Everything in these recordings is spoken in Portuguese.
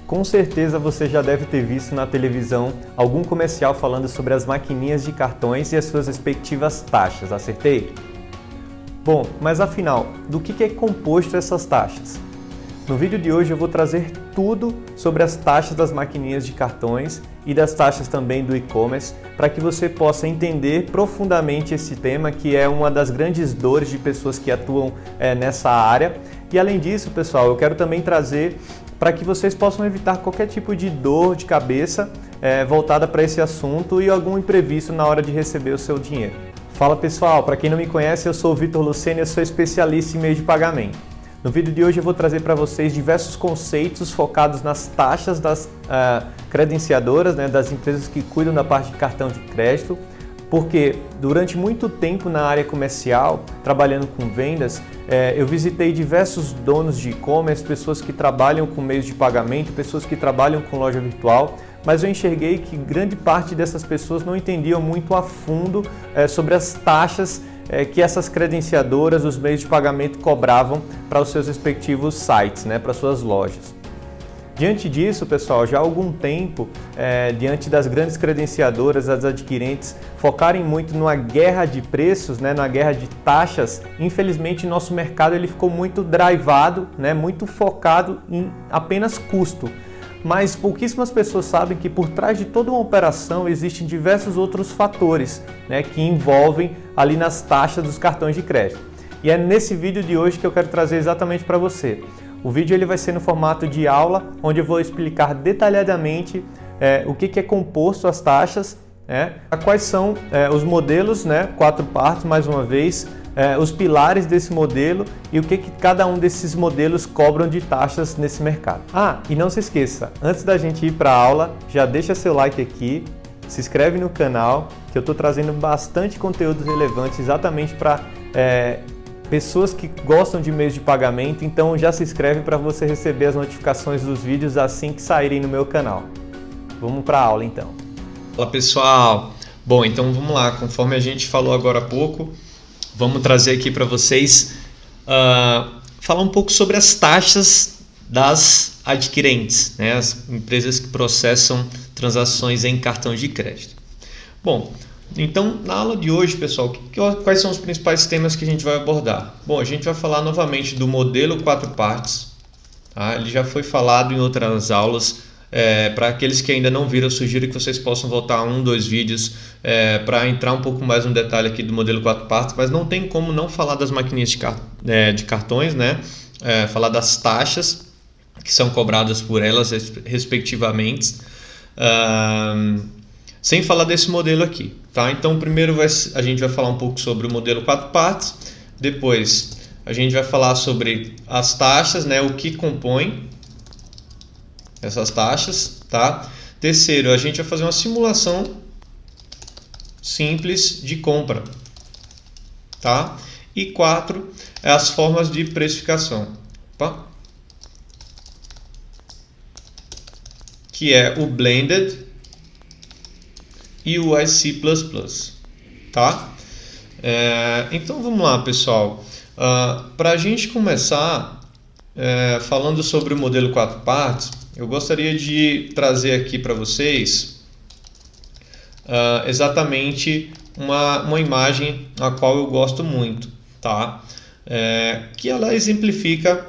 Com certeza você já deve ter visto na televisão algum comercial falando sobre as maquininhas de cartões e as suas respectivas taxas, acertei? Bom, mas afinal, do que é composto essas taxas? No vídeo de hoje eu vou trazer tudo sobre as taxas das maquininhas de cartões e das taxas também do e-commerce para que você possa entender profundamente esse tema, que é uma das grandes dores de pessoas que atuam nessa área. E além disso, pessoal, eu quero também trazer para que vocês possam evitar qualquer tipo de dor de cabeça voltada para esse assunto e algum imprevisto na hora de receber o seu dinheiro. Fala pessoal, para quem não me conhece, eu sou o Vitor Lucena, eu sou especialista em meio de pagamento. No vídeo de hoje eu vou trazer para vocês diversos conceitos focados nas taxas das credenciadoras, das empresas que cuidam da parte de cartão de crédito, porque durante muito tempo na área comercial, trabalhando com vendas, eu visitei diversos donos de e-commerce, pessoas que trabalham com meios de pagamento, pessoas que trabalham com loja virtual, mas eu enxerguei que grande parte dessas pessoas não entendiam muito a fundo sobre as taxas que essas credenciadoras, os meios de pagamento cobravam para os seus respectivos sites, para suas lojas. Diante disso, pessoal, já há algum tempo, diante das grandes credenciadoras, as adquirentes, focarem muito numa guerra de preços, numa guerra de taxas, infelizmente nosso mercado ele ficou muito drivado, muito focado em apenas custo. Mas pouquíssimas pessoas sabem que por trás de toda uma operação existem diversos outros fatores que envolvem ali nas taxas dos cartões de crédito. E é nesse vídeo de hoje que eu quero trazer exatamente para você. O vídeo ele vai ser no formato de aula, onde eu vou explicar detalhadamente o que é composto as taxas, quais são os modelos, 4 partes mais uma vez, os pilares desse modelo e o que cada um desses modelos cobram de taxas nesse mercado. E não se esqueça, antes da gente ir para a aula, já deixa seu like aqui, se inscreve no canal, que eu estou trazendo bastante conteúdo relevante exatamente para pessoas que gostam de meios de pagamento, então já se inscreve para você receber as notificações dos vídeos assim que saírem no meu canal. Vamos para a aula então. Fala pessoal! Bom, então vamos lá, conforme a gente falou agora há pouco, vamos trazer aqui para vocês falar um pouco sobre as taxas das adquirentes, as empresas que processam transações em cartão de crédito. Bom, então na aula de hoje, pessoal, quais são os principais temas que a gente vai abordar? Bom, a gente vai falar novamente do modelo 4 partes, ele já foi falado em outras aulas. Para aqueles que ainda não viram, eu sugiro que vocês possam voltar 1, 2 vídeos para entrar um pouco mais no detalhe aqui do modelo 4 partes, mas não tem como não falar das maquininhas de cartões, falar das taxas que são cobradas por elas respectivamente, sem falar desse modelo aqui, tá? Então primeiro a gente vai falar um pouco sobre o modelo 4 partes, depois a gente vai falar sobre as taxas, o que compõe essas taxas, tá? Terceiro, a gente vai fazer uma simulação simples de compra, tá? E 4, as formas de precificação, tá? Que é o Blended e o IC++, tá? Então vamos lá, pessoal. Para a gente começar falando sobre o modelo 4 partes, eu gostaria de trazer aqui para vocês exatamente uma imagem a qual eu gosto muito, tá? Que ela exemplifica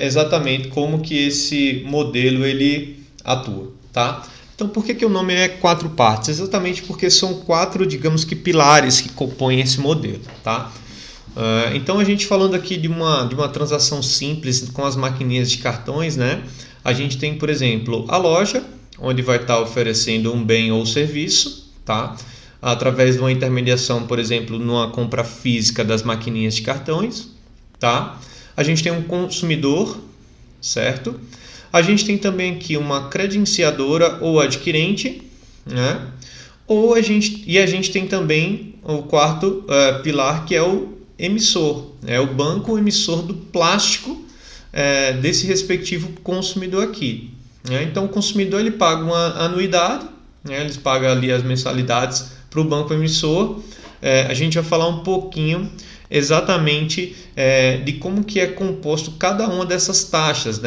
exatamente como que esse modelo ele atua, tá? Então por que o nome é 4 partes? Exatamente porque são 4, digamos que pilares que compõem esse modelo, tá? Então a gente falando aqui de uma transação simples com as maquininhas de cartões, a gente tem, por exemplo, a loja, onde vai estar oferecendo um bem ou serviço, tá? Através de uma intermediação, por exemplo, numa compra física das maquininhas de cartões, tá? A gente tem um consumidor, certo? A gente tem também aqui uma credenciadora ou adquirente, a gente tem também o quarto pilar, que é o emissor, o banco emissor do plástico desse respectivo consumidor aqui. Então o consumidor ele paga uma anuidade, eles pagam ali as mensalidades para o banco emissor. A gente vai falar um pouquinho exatamente de como que é composto cada uma dessas taxas,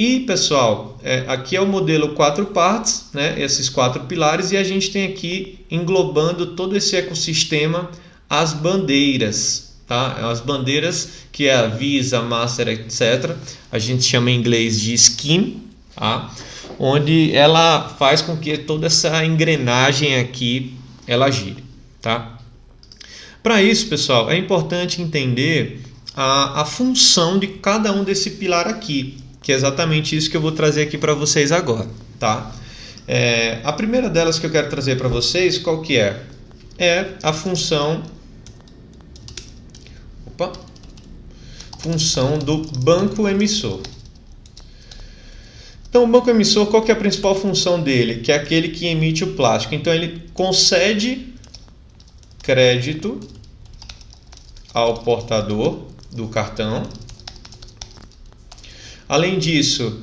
E, pessoal, aqui é o modelo 4 partes, né? Esses 4 pilares, e a gente tem aqui, englobando todo esse ecossistema, as bandeiras. Tá? As bandeiras que é a Visa, Master, etc. A gente chama em inglês de scheme, tá? Onde ela faz com que toda essa engrenagem aqui ela gire. Tá? Para isso, pessoal, é importante entender a função de cada um desse pilar aqui, que é exatamente isso que eu vou trazer aqui para vocês agora. Tá? A primeira delas que eu quero trazer para vocês, qual que é? É a função do banco emissor. Então, o banco emissor, qual que é a principal função dele? Que é aquele que emite o plástico. Então, ele concede crédito ao portador do cartão. Além disso,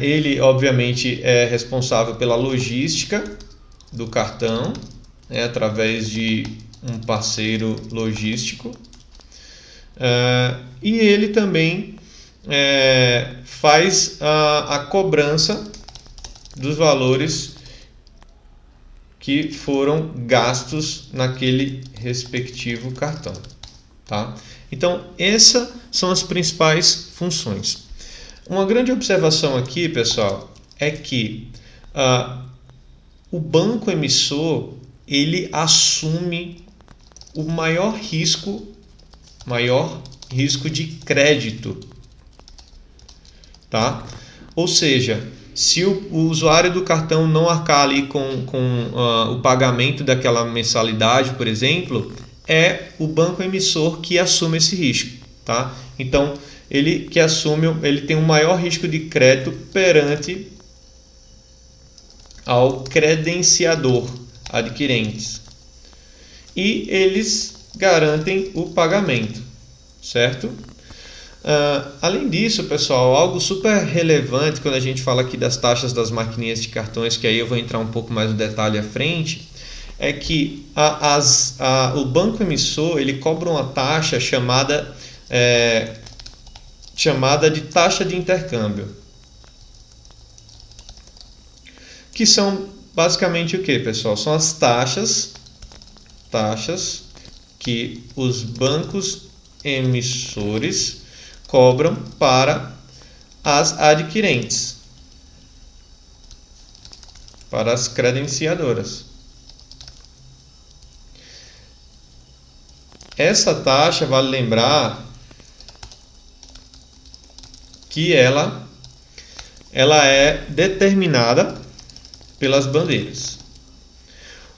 ele, obviamente, é responsável pela logística do cartão, através de um parceiro logístico. E ele também faz a cobrança dos valores que foram gastos naquele respectivo cartão. Tá? Então, essas são as principais funções. Uma grande observação aqui, pessoal, é que o banco emissor ele assume o maior risco de crédito, tá? Ou seja, se o usuário do cartão não arcar ali com o pagamento daquela mensalidade, por exemplo, é o banco emissor que assume esse risco, tá? Então, ele tem um maior risco de crédito perante ao credenciador, adquirentes. E eles garantem o pagamento, certo? Além disso, pessoal, algo super relevante quando a gente fala aqui das taxas das maquininhas de cartões, que aí eu vou entrar um pouco mais no detalhe à frente, é que o banco emissor ele cobra uma taxa chamada de taxa de intercâmbio, que são basicamente o que, pessoal? São as taxas que os bancos emissores cobram para as adquirentes, para as credenciadoras. Essa taxa, vale lembrar que ela é determinada pelas bandeiras.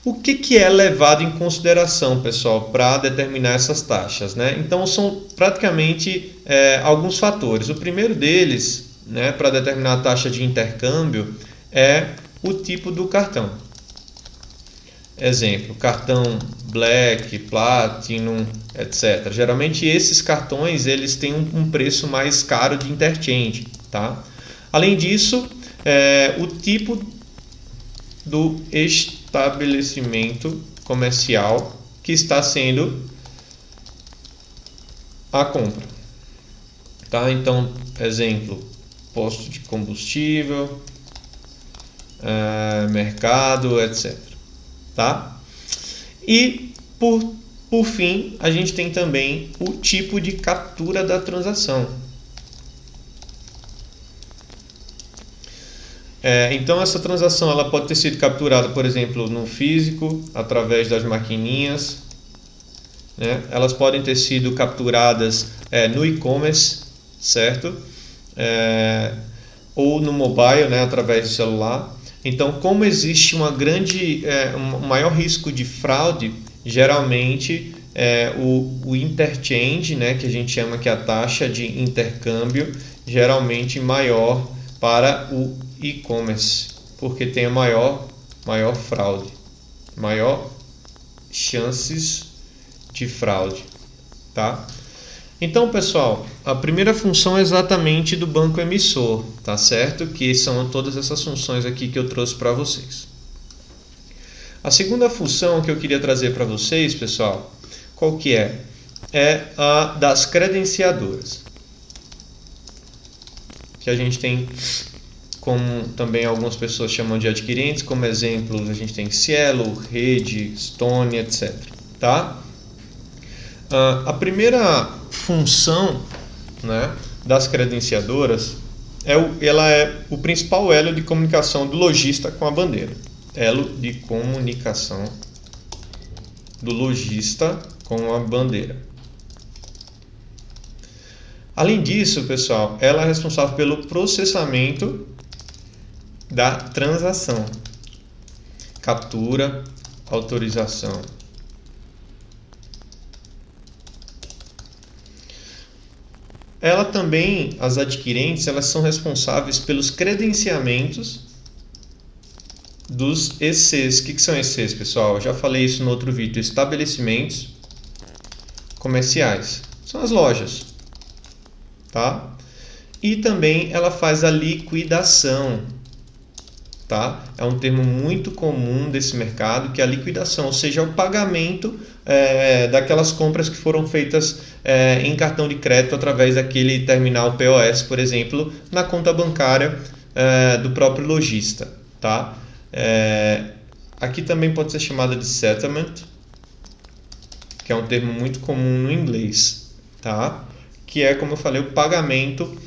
O que é levado em consideração, pessoal, para determinar essas taxas, né? Então, são praticamente alguns fatores. O primeiro deles, né, para determinar a taxa de intercâmbio, é o tipo do cartão. Exemplo, cartão Black, Platinum, etc. Geralmente, esses cartões eles têm um preço mais caro de interchange, tá? Além disso, o tipo do estabelecimento comercial que está sendo a compra, tá? Então, exemplo, posto de combustível, mercado, etc. Tá? E por fim, a gente tem também o tipo de captura da transação. Então essa transação ela pode ter sido capturada, por exemplo, no físico, através das maquininhas, né? Elas podem ter sido capturadas no e-commerce, certo? Ou no mobile, né? Através do celular. Então, como existe um maior risco de fraude, geralmente o interchange, né? Que a gente chama que é a taxa de intercâmbio, geralmente maior para o e-commerce, porque tem a maior fraude, maior chances de fraude, tá? Então, pessoal, a primeira função é exatamente do banco emissor, tá certo? Que são todas essas funções aqui que eu trouxe para vocês. A segunda função que eu queria trazer para vocês, pessoal, qual que é? É a das credenciadoras. que a gente tem, como também algumas pessoas chamam de adquirentes, como exemplos a gente tem Cielo, Rede, Stone, etc. Tá? A primeira função, né, das credenciadoras ela é o principal elo de comunicação do lojista com a bandeira. Elo de comunicação do lojista com a bandeira. Além disso, pessoal, ela é responsável pelo processamento da transação, captura, autorização. Ela também, as adquirentes, elas são responsáveis pelos credenciamentos dos ECs. O que são ECs, pessoal? Eu já falei isso no outro vídeo. Estabelecimentos comerciais. São as lojas. Tá? E também ela faz a liquidação. Tá? É um termo muito comum desse mercado, que é a liquidação, ou seja, o pagamento daquelas compras que foram feitas em cartão de crédito através daquele terminal POS, por exemplo, na conta bancária do próprio lojista. Tá? Aqui também pode ser chamada de settlement, que é um termo muito comum no inglês, tá? Que é, como eu falei, o pagamento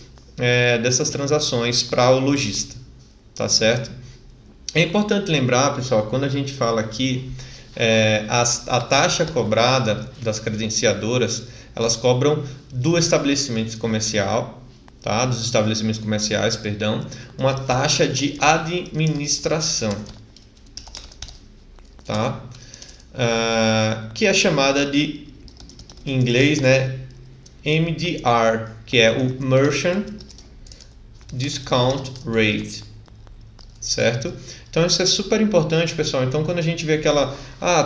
dessas transações para o lojista, tá certo? É importante lembrar, pessoal, quando a gente fala aqui, a taxa cobrada das credenciadoras, elas cobram do estabelecimento comercial, tá? Dos estabelecimentos comerciais, perdão, uma taxa de administração, tá? Que é chamada de, em inglês, né, MDR, que é o Merchant Discount Rate, certo? Então isso é super importante, pessoal. Então quando a gente vê aquela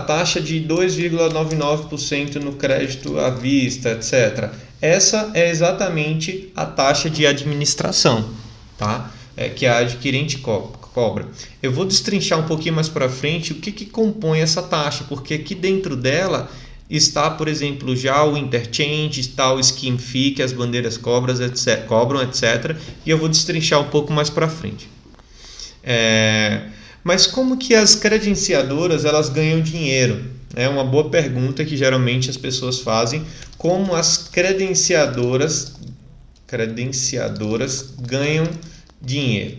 taxa de 2,99% no crédito à vista, etc. Essa é exatamente a taxa de administração, tá? Que a adquirente cobra. Eu vou destrinchar um pouquinho mais para frente o que compõe essa taxa, porque aqui dentro dela está, por exemplo, já o interchange, está o scheme fee que as bandeiras cobram, etc. E eu vou destrinchar um pouco mais para frente. Mas como que as credenciadoras elas ganham dinheiro? É uma boa pergunta que geralmente as pessoas fazem. Como as credenciadoras ganham dinheiro?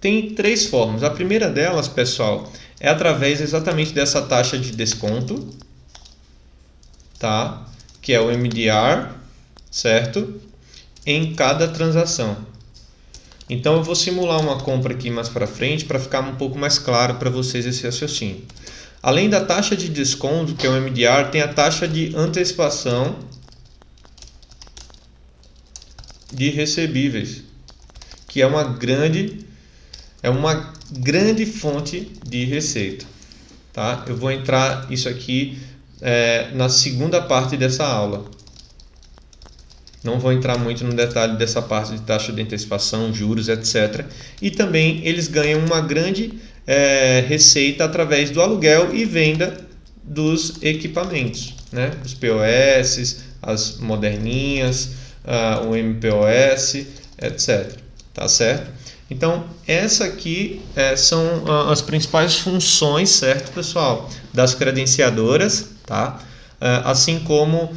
Tem 3 formas. A primeira delas, pessoal, é através exatamente dessa taxa de desconto, tá? Que é o MDR, certo? Em cada transação. Então eu vou simular uma compra aqui mais para frente para ficar um pouco mais claro para vocês esse raciocínio. Além da taxa de desconto, que é o MDR, tem a taxa de antecipação de recebíveis, que é uma grande fonte de receita. Tá? Eu vou entrar isso aqui na segunda parte dessa aula. Não vou entrar muito no detalhe dessa parte de taxa de antecipação, juros, etc. E também eles ganham uma grande receita através do aluguel e venda dos equipamentos, né? Os POS, as moderninhas, o MPOS, etc. Tá certo? Então, essa aqui são as principais funções, certo, pessoal, das credenciadoras, tá? Assim como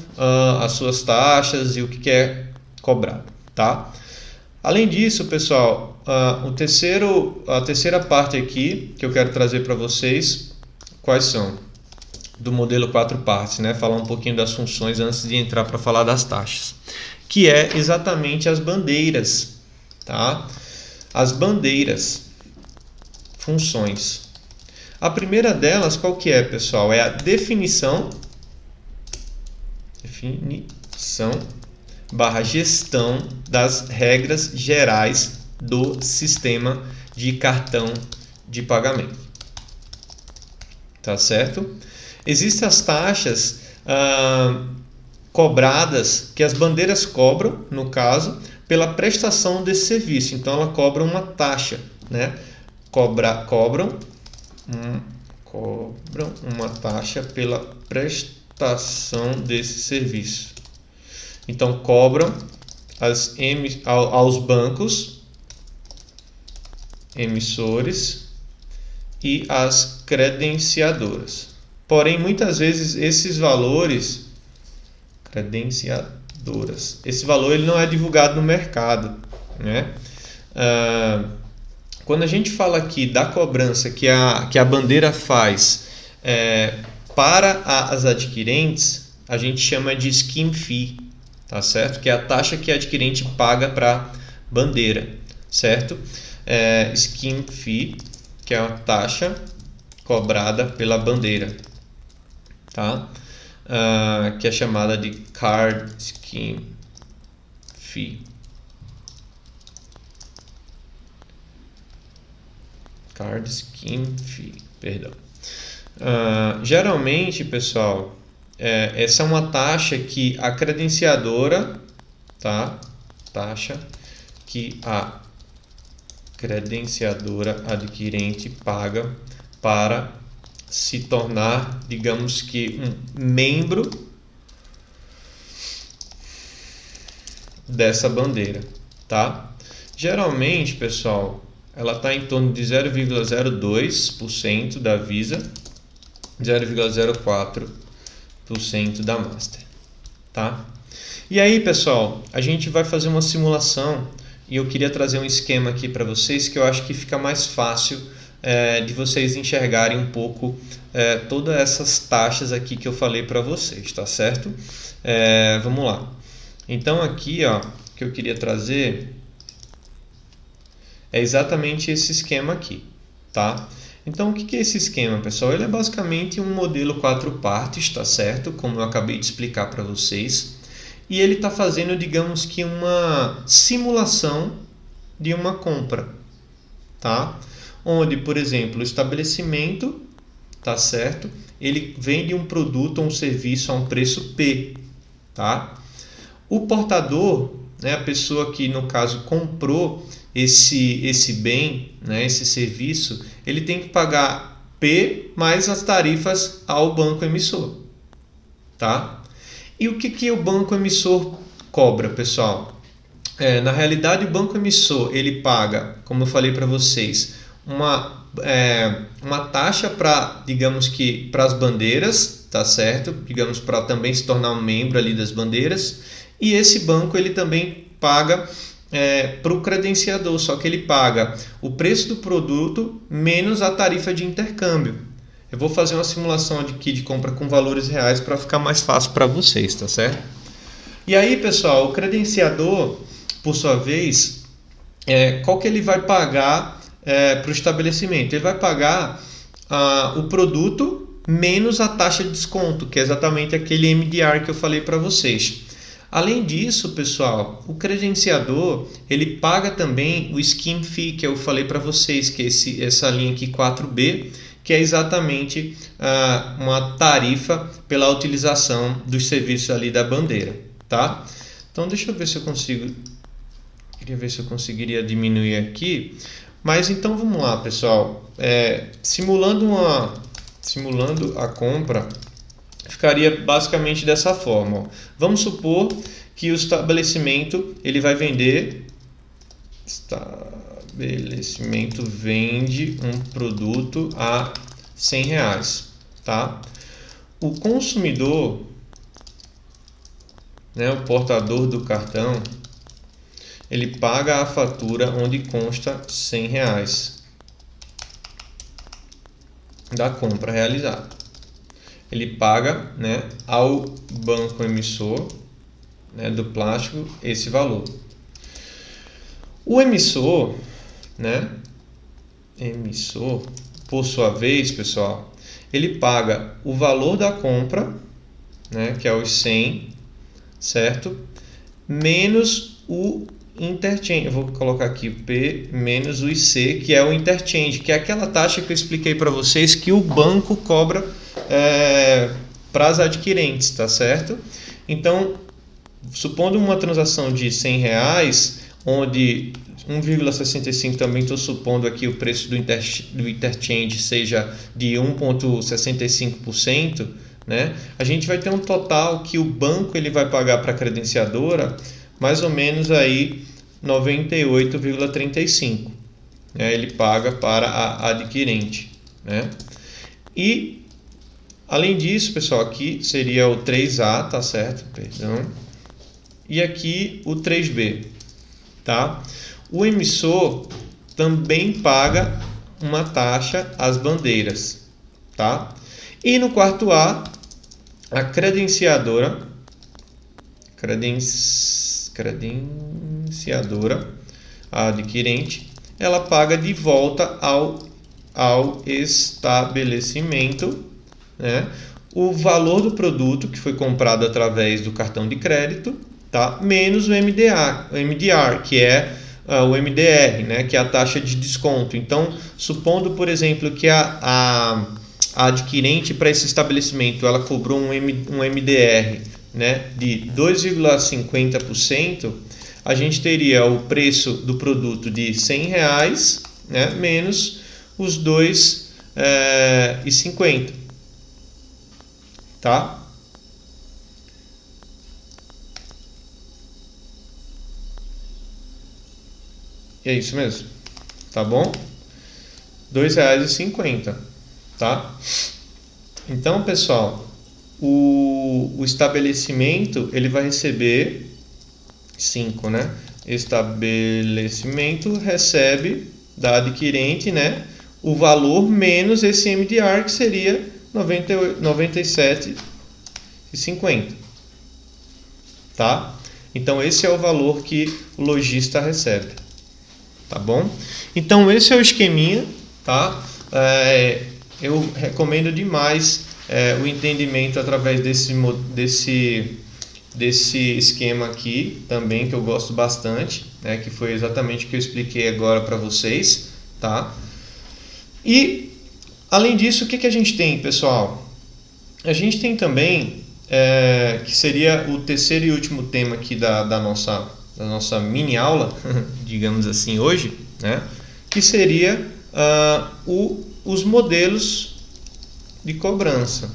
as suas taxas e o que é cobrado, tá? Além disso, pessoal, a terceira parte aqui que eu quero trazer para vocês, quais são? Do modelo 4 partes, né? Falar um pouquinho das funções antes de entrar para falar das taxas, que é exatamente as bandeiras, tá? As bandeiras, funções. A primeira delas, qual que é, pessoal? É a definição / gestão das regras gerais do sistema de cartão de pagamento. Tá certo? Existem as taxas cobradas, que as bandeiras cobram, no caso, pela prestação desse serviço. Então, ela cobra uma taxa, né? Cobram uma taxa pela prestação desse serviço. Então, cobram aos bancos emissores e às credenciadoras. Porém, muitas vezes esses valores credenciadoras, esse valor ele não é divulgado no mercado, né? Quando a gente fala aqui da cobrança que a bandeira faz para as adquirentes, a gente chama de scheme fee, tá certo? Que é a taxa que a adquirente paga para a bandeira, certo? Scheme fee, que é a taxa cobrada pela bandeira, tá? Que é chamada de card scheme fee. Card scheme fee, perdão. Geralmente, pessoal, essa é uma taxa que a credenciadora, tá? Taxa que a credenciadora adquirente paga para se tornar, digamos que, um membro dessa bandeira, tá? Geralmente, pessoal, ela está em torno de 0,02% da Visa, 0,04% da Master, tá? E aí, pessoal, a gente vai fazer uma simulação e eu queria trazer um esquema aqui para vocês que eu acho que fica mais fácil de vocês enxergarem um pouco todas essas taxas aqui que eu falei para vocês, tá certo? Vamos lá. Então aqui, ó, que eu queria trazer é exatamente esse esquema aqui, tá? Então o que é esse esquema, pessoal? Ele é basicamente um modelo 4 partes, tá certo? Como eu acabei de explicar para vocês. E ele está fazendo, digamos que, uma simulação de uma compra, tá? Onde, por exemplo, o estabelecimento, tá certo? Ele vende um produto ou um serviço a um preço P, tá? O portador, né, a pessoa que no caso comprou esse bem, né, esse serviço, ele tem que pagar P mais as tarifas ao banco emissor, tá? E o que o banco emissor cobra, pessoal? Na realidade, o banco emissor ele paga, como eu falei para vocês, uma taxa para, digamos que, para as bandeiras, tá certo? Digamos, para também se tornar um membro ali das bandeiras. E esse banco ele também paga para o credenciador, só que ele paga o preço do produto menos a tarifa de intercâmbio. Eu vou fazer uma simulação aqui de compra com valores reais para ficar mais fácil para vocês, tá certo? E aí, pessoal, o credenciador, por sua vez, qual que ele vai pagar para o estabelecimento? Ele vai pagar o produto menos a taxa de desconto, que é exatamente aquele MDR que eu falei para vocês. Além disso, pessoal, o credenciador ele paga também o scheme fee que eu falei para vocês, que é essa linha aqui 4B, que é exatamente uma tarifa pela utilização dos serviços ali da bandeira, tá? Então deixa eu ver se eu consigo, queria ver se eu conseguiria diminuir aqui, mas então vamos lá, pessoal, simulando a compra, ficaria basicamente dessa forma, ó. Vamos supor que o estabelecimento ele vai vender, estabelecimento vende um produto a R$100, tá? O consumidor, né, o portador do cartão, ele paga a fatura onde consta R$100 da compra realizada. Ele paga, né, ao banco emissor, né, do plástico esse valor. O emissor, né, por sua vez, pessoal, ele paga o valor da compra, né, que é os 100, certo? Menos o interchange. Eu vou colocar aqui P menos o IC, que é o interchange, que é aquela taxa que eu expliquei para vocês que o banco cobra para as adquirentes, tá certo? Então, supondo uma transação de R$100, onde 1,65 também estou supondo aqui o preço do interchange seja de 1,65%, né? A gente vai ter um total que o banco ele vai pagar para a credenciadora mais ou menos aí 98,35, né? Ele paga para a adquirente, né? E além disso, pessoal, aqui seria o 3A, tá certo? Perdão. E aqui o 3B, tá? O emissor também paga uma taxa às bandeiras, tá? E no quarto A, a credenciadora, a adquirente, ela paga de volta ao estabelecimento, né, o valor do produto que foi comprado através do cartão de crédito, tá? Menos o MDR, que é o MDR, né, que é a taxa de desconto. Então, supondo, por exemplo, que a adquirente para esse estabelecimento ela cobrou um MDR, né, de 2,50%, a gente teria o preço do produto de R$100, né, menos os 2,50, tá? E é isso mesmo, tá bom? R$2,50, tá? Então, pessoal, o estabelecimento ele vai receber 5, né? Estabelecimento recebe da adquirente, né, o valor menos esse MDR, que seria 97,50, tá? Então esse é o valor que o lojista recebe, tá bom? Então esse é o esqueminha, tá? Eu recomendo demais o entendimento através desse esquema aqui também, que eu gosto bastante, né, que foi exatamente o que eu expliquei agora para vocês, tá? E além disso, o que a gente tem, pessoal? A gente tem também, que seria o terceiro e último tema aqui da nossa mini aula, digamos assim, hoje, né, que seria os modelos de cobrança.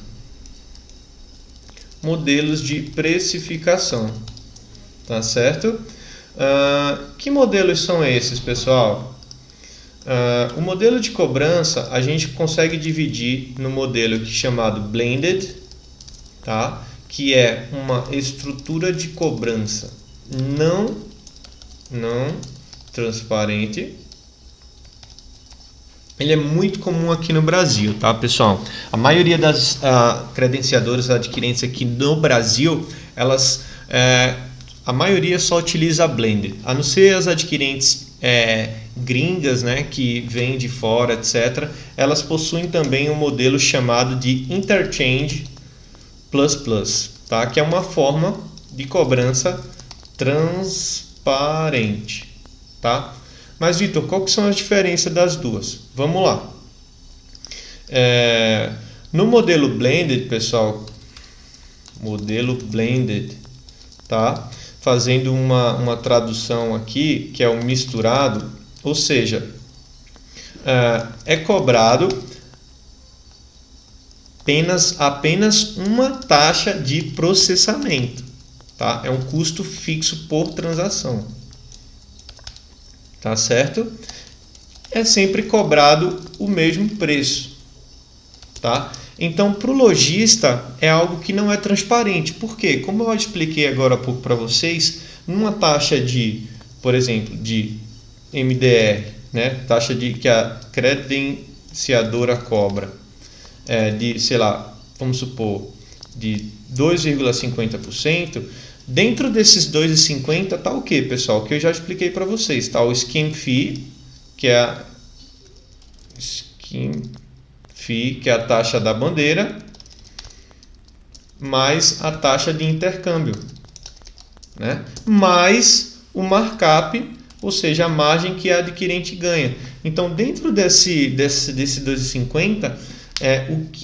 Modelos de precificação, tá certo? Que modelos são esses, pessoal? O modelo de cobrança a gente consegue dividir no modelo chamado blended, tá? Que é uma estrutura de cobrança não transparente. Ele é muito comum aqui no Brasil, tá, pessoal? A maioria das credenciadoras adquirentes aqui no Brasil, a maioria só utiliza a blended, a não ser as adquirentes gringas, né, que vêm de fora, etc. Elas possuem também um modelo chamado de Interchange Plus Plus, tá? Que é uma forma de cobrança transparente, tá? Mas, Vitor, qual que são as diferenças das duas? Vamos lá. No modelo blended, pessoal, modelo blended, tá? Fazendo uma tradução aqui, que é o misturado, ou seja, é cobrado apenas uma taxa de processamento, tá? É um custo fixo por transação. Tá certo? É sempre cobrado o mesmo preço, tá? Então, para o lojista é algo que não é transparente. Por quê? Como eu expliquei agora há pouco para vocês, numa taxa de, por exemplo, de MDR, né? Taxa que a credenciadora cobra, de, sei lá, vamos supor, de 2,50%, dentro desses 2,50 está o que, pessoal? Que eu já expliquei para vocês. Está o scheme fee, que é a taxa da bandeira, mais a taxa de intercâmbio, né? Mais o markup, ou seja, a margem que a adquirente ganha. Então, dentro desse 2,50,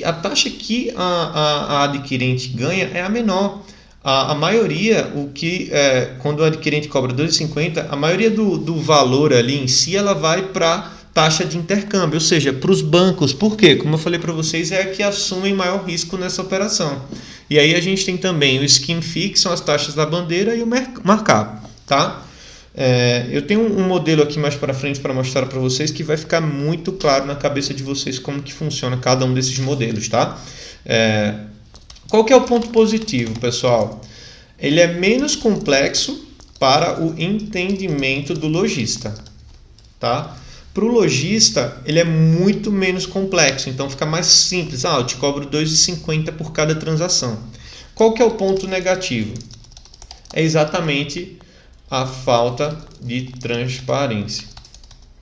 a taxa que a adquirente ganha é a menor. A maioria, quando o adquirente cobra 2,50, a maioria do valor ali em si, ela vai para taxa de intercâmbio, ou seja, para os bancos. Por quê? Como eu falei para vocês, é a que assumem maior risco nessa operação. E aí a gente tem também o scheme fee, que são as taxas da bandeira, e o markup. tá? Eu tenho um modelo aqui mais para frente para mostrar para vocês que vai ficar muito claro na cabeça de vocês como que funciona cada um desses modelos, tá? Qual que é o ponto positivo, pessoal? Ele é menos complexo para o entendimento do lojista, tá? Para o lojista, ele é muito menos complexo, então fica mais simples. Eu te cobro R$ 2,50 por cada transação. Qual que é o ponto negativo? É exatamente a falta de transparência,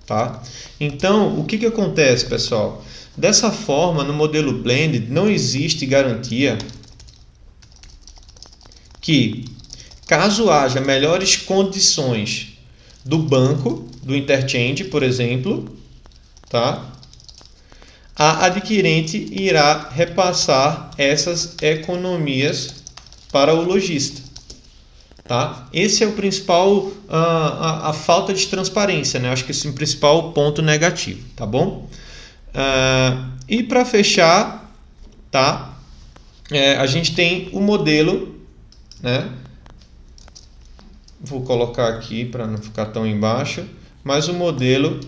tá? Então, o que acontece, pessoal? Dessa forma, no modelo Blended, não existe garantia que, caso haja melhores condições do banco, do interchange, por exemplo, tá? A adquirente irá repassar essas economias para o lojista, tá? Esse é o principal, a falta de transparência, né? Acho que esse é o principal ponto negativo, tá bom? E para fechar, tá? A gente tem o modelo, né? Vou colocar aqui para não ficar tão embaixo, mas o modelo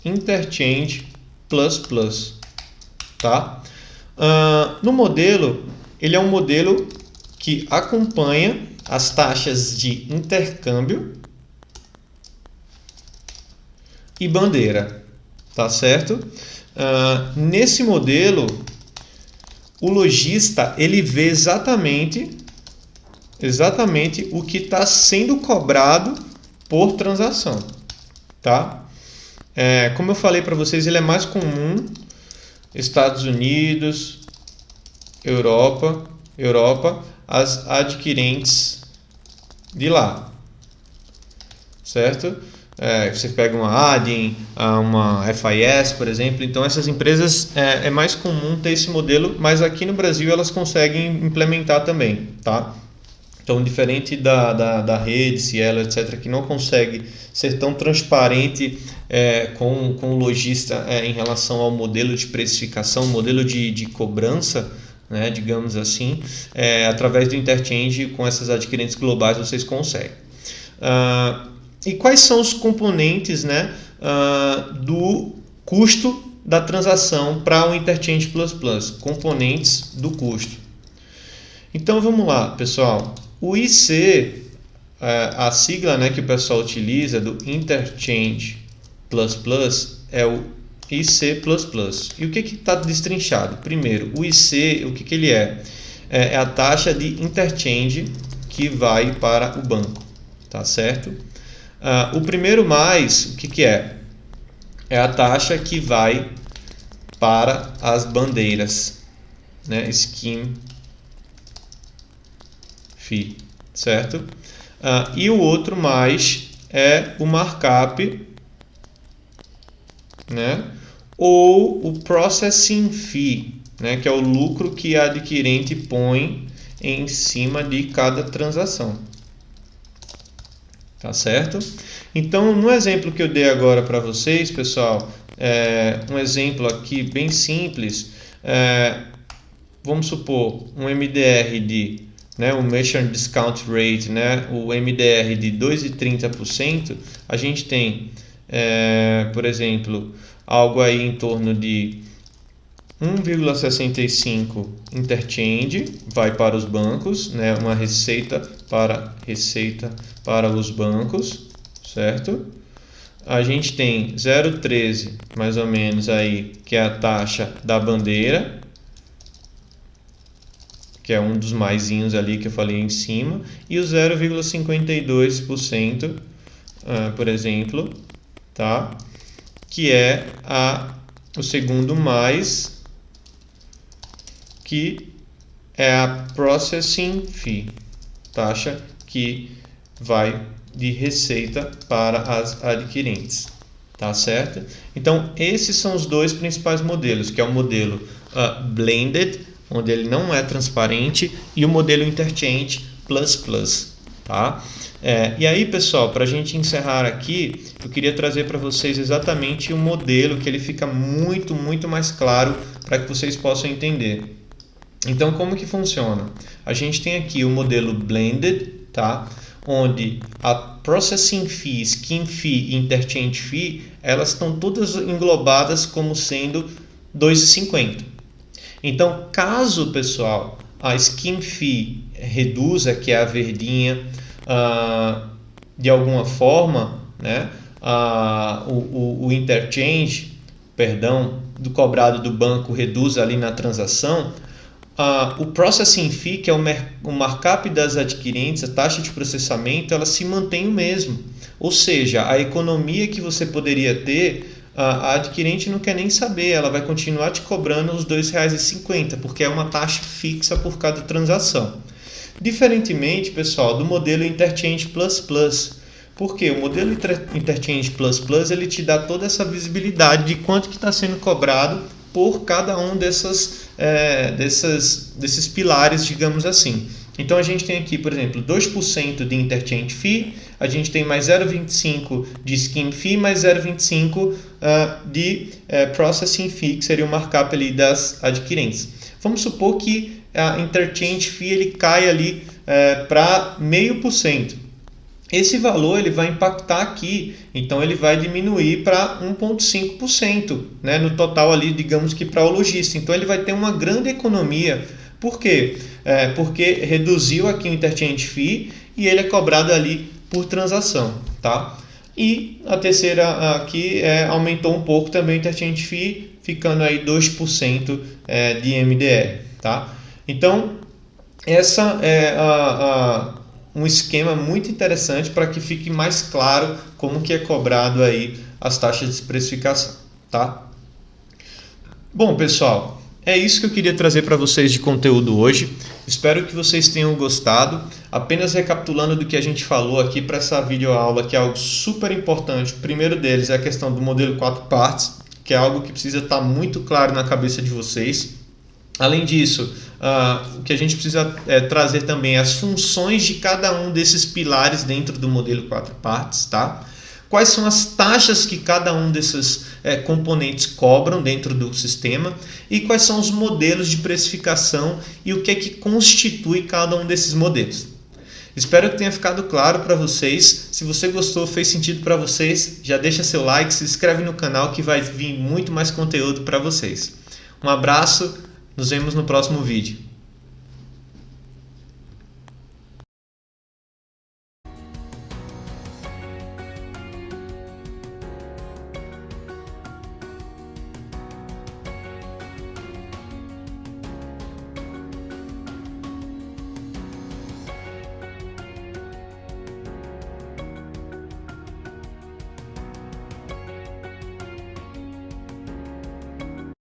Interchange Plus, tá? No modelo, ele é um modelo que acompanha as taxas de intercâmbio e bandeira, tá certo? Nesse modelo, o lojista ele vê exatamente o que está sendo cobrado por transação, tá? Como eu falei para vocês, ele é mais comum Estados Unidos, Europa, as adquirentes de lá, certo? Você pega uma Adyen, uma FIS, por exemplo. Então essas empresas é mais comum ter esse modelo, mas aqui no Brasil elas conseguem implementar também, tá? Então, diferente da rede, Cielo, etc., que não consegue ser tão transparente com o lojista em relação ao modelo de precificação, modelo de cobrança, né, digamos assim, através do interchange com essas adquirentes globais vocês conseguem. E quais são os componentes, né, do custo da transação para o Interchange Plus? Componentes do custo. Então vamos lá, pessoal. O IC, a sigla, né, que o pessoal utiliza do Interchange Plus é o IC++. E o que está destrinchado? Primeiro, o IC, o que ele é? É a taxa de interchange que vai para o banco, tá certo? O primeiro mais, o que é? É a taxa que vai para as bandeiras, né? Scheme Fee, certo? E o outro mais é o markup, né? Ou o processing fee, né? Que é o lucro que a adquirente põe em cima de cada transação, tá certo? Então, no exemplo que eu dei agora para vocês, pessoal, um exemplo aqui bem simples, vamos supor um MDR né, o Merchant Discount Rate, né, o MDR de 2,30%, a gente tem, por exemplo, algo aí em torno de 1,65 interchange vai para os bancos, né, uma receita para os bancos, certo? A gente tem 0,13 mais ou menos aí, que é a taxa da bandeira, que é um dos maisinhos ali que eu falei em cima, e o 0,52%, por exemplo, tá? Que é o segundo mais, que é a processing fee, taxa que vai de receita para as adquirentes, tá certo? Então, esses são os dois principais modelos, que é o modelo blended, onde ele não é transparente, e o modelo Interchange Plus, tá? E aí, pessoal, para a gente encerrar aqui, eu queria trazer para vocês exatamente o modelo que ele fica muito, muito mais claro para que vocês possam entender. Então, como que funciona? A gente tem aqui o modelo Blended, tá? onde a Processing Fee, Scheme Fee e Interchange Fee, elas estão todas englobadas como sendo 2,50. Então, caso, pessoal, a Scheme Fee reduza, que é a verdinha, de alguma forma, né, o interchange, do cobrado do banco reduz ali na transação, o processing fee, que é o markup das adquirentes, a taxa de processamento, ela se mantém o mesmo. Ou seja, a economia que você poderia ter, a adquirente não quer nem saber, ela vai continuar te cobrando os R$ 2,50, porque é uma taxa fixa por cada transação. Diferentemente, pessoal, do modelo Interchange Plus Plus. Porque o modelo Interchange Plus Plus, ele te dá toda essa visibilidade de quanto que está sendo cobrado por cada um desses pilares, digamos assim. Então a gente tem aqui, por exemplo, 2% de Interchange Fee, a gente tem mais 0,25% de Scheme Fee, mais 0,25% de Processing Fee, que seria o markup ali das adquirentes. Vamos supor que a Interchange Fee ele cai ali para 0,5%. Esse valor ele vai impactar aqui, então ele vai diminuir para 1,5%, né, no total ali, digamos que para o lojista. Então ele vai ter uma grande economia. Por quê? Porque reduziu aqui o Interchange Fee e ele é cobrado ali por transação, tá? E a terceira aqui aumentou um pouco também o Interchange Fee, ficando aí 2% de MDR, tá? Então essa é um esquema muito interessante para que fique mais claro como que é cobrado aí as taxas de precificação, tá? Bom, pessoal, é isso que eu queria trazer para vocês de conteúdo hoje. Espero que vocês tenham gostado. Apenas recapitulando do que a gente falou aqui para essa videoaula, que é algo super importante. O primeiro deles é a questão do modelo 4 partes, que é algo que precisa estar muito claro na cabeça de vocês. Além disso, o que a gente precisa trazer também é as funções de cada um desses pilares dentro do modelo 4 partes, tá? Quais são as taxas que cada um desses componentes cobram dentro do sistema e quais são os modelos de precificação e o que é que constitui cada um desses modelos. Espero que tenha ficado claro para vocês. Se você gostou, fez sentido para vocês, já deixa seu like, se inscreve no canal que vai vir muito mais conteúdo para vocês. Um abraço. Nos vemos no próximo vídeo.